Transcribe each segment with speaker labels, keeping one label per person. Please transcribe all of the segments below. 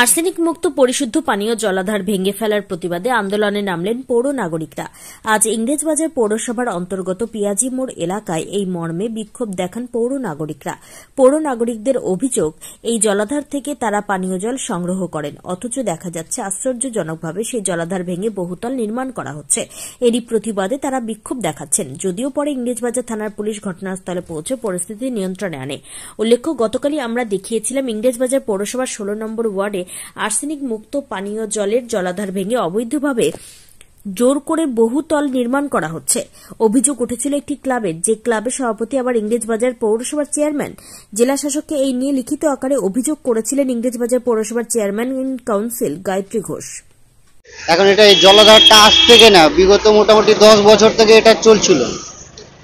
Speaker 1: Arsenic মুক্ত পরিশুদ্ধ পানীয় জলাধার ভেঙে ফেলার প্রতিবাদে আন্দোলনে নামলেন পৌর নাগরিকরা। আজ ইংরেজবাজার পৌরসভার অন্তর্গত পিয়াজি মোড় এলাকায় এই মর্মে বিক্ষোভ দেখান পৌর নাগরিকরা। পৌর নাগরিকদের অভিযোগ, এই জলাধার থেকে তারা পানীয় জল সংগ্রহ করেন, অথচ দেখা যাচ্ছে আশ্চর্যজনকভাবে সেই জলাধার ভেঙে বহুতল নির্মাণ করা হচ্ছে। এরই প্রতিবাদে তারা বিক্ষোভ দেখাচ্ছেন। যদিও পরে ইংরেজবাজার থানার পুলিশ ঘটনাস্থলে পৌঁছে পরিস্থিতি নিয়ন্ত্রণে আনে। উল্লেখ্য, গতকালই আমরা দেখিয়েছিলাম ইংরেজবাজার পৌরসভার 16 নম্বর ওয়ার্ডে আর্সেনিক মুক্ত পানীয় জলের জলাধার ভেঙে অবৈধভাবে জোর করে বহুতল নির্মাণ করা হচ্ছে। অভিযোগ উঠেছিল একটি ক্লাবের, যে ক্লাবের সভাপতি আবার ইংরেজবাজার পৌরসভার চেয়ারম্যান। জেলা শাসককে এই নিয়ে লিখিত আকারে অভিযোগ করেছিলেন ইংরেজবাজার পৌরসভার chairman in council Gayatri Ghosh.
Speaker 2: এখন এটা এই জলাধারটা আজ থেকে না, বিগত মোটামুটি 10 বছর থেকে এটা চলছিল।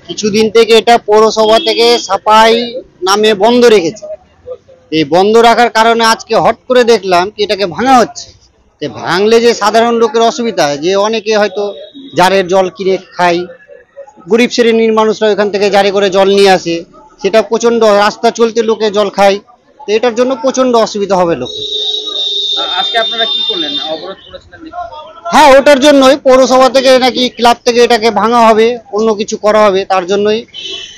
Speaker 2: কিছুদিন থেকে এটা পৌরসভা থেকে সাফাই নামে বন্ধ রেখেছে। এই বন্ধ রাখার কারণে আজকে হট করে দেখলাম কি এটাকে ভাঙা হচ্ছে। ভাঙলে যে সাধারণ লোকের অসুবিধা, যে অনেকে হয়তো জারের জল কিনে খায়, গরিব শ্রেণীর মানুষরা ওইখান থেকে জারে করে জল নিয়ে আসে, সেটা প্রচন্ড রাস্তা চলতে লোকে জল খায়, তো এটার জন্য প্রচন্ড অসুবিধা হবে লোকে।
Speaker 3: আজকে আপনারা কি করলেন? অবরোধ করেছিলেন?
Speaker 2: হ্যাঁ, ওটার জন্যই পৌরসভা থেকে নাকি ক্লাব থেকে এটাকে ভাঙা হবে, অন্য কিছু করা হবে, তার জন্যই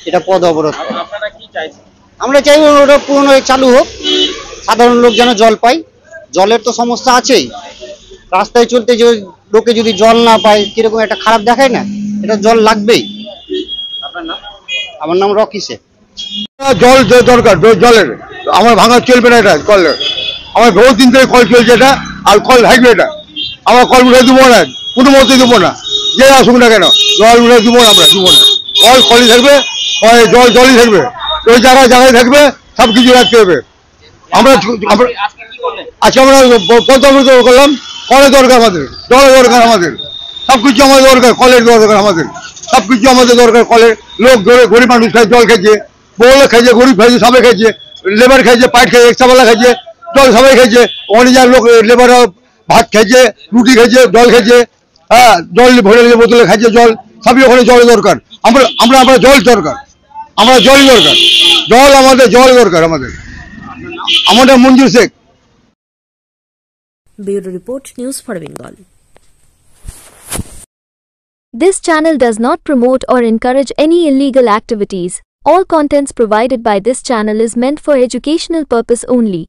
Speaker 2: এটা পদ অবরোধ।
Speaker 3: আপনারা কি চাইছেন?
Speaker 2: আমরা চাই ওটা পুরনো চালু হোক, সাধারণ লোক যেন জল পায়। জলের তো সমস্যা আছেই, রাস্তায় চলতে যে লোকে যদি জল না পায় কিরকম একটা খারাপ দেখায় না, এটা জল লাগবেই।
Speaker 3: আপনার নাম?
Speaker 2: আমার নাম রকি শেখ।
Speaker 4: জল দরকার, জলের আমার ভাঙা চলবে না, এটা কল আমার বহুত দিন থেকে কল চলছে, এটা আর কল ভাঙবে, এটা আমার কল উঠে দেবো না, কোনো মতে দেবো না, যে আসুক না কেন জল উঠে দেবো না, আমরা দেবো না। কল কলই থাকবে, জলই থাকবে, ওই জায়গায় থাকবে, সব কিছু রাখতে হবে। আমরা আজকে আমরা পদ্মাবৃত করলাম, কলের দরকার আমাদের, জলের দরকার আমাদের, সবকিছু আমাদের দরকার, কলের দরকার আমাদের, সবকিছু আমাদের দরকার। কলের লোক গরিব মানুষ খায়, জল খেয়েছে, বউলা খেয়েছে, গরিব খেয়েছে, সবাই খেয়েছে, লেবার খেয়েছে, পাইট খেয়েছে, এক্সট্রাওয়ালা খেয়েছে, জল সবাই খেয়েছে। অনেক লোক লেবার ভাত খেয়েছে, রুটি খেয়েছে, জল খেয়েছে, হ্যাঁ, জল ভরে বোতলে খাইছে জল, সবই ওখানে জলের দরকার। আমরা জল দরকার, আমরা জলই দরকার, জল আমাদের, জল দরকার আমাদের। আমাদের Manjur Sheikh.
Speaker 1: Bureau report, news for Bengal.
Speaker 5: This channel does not promote or encourage any illegal activities. All contents provided by this channel is meant for educational purpose only.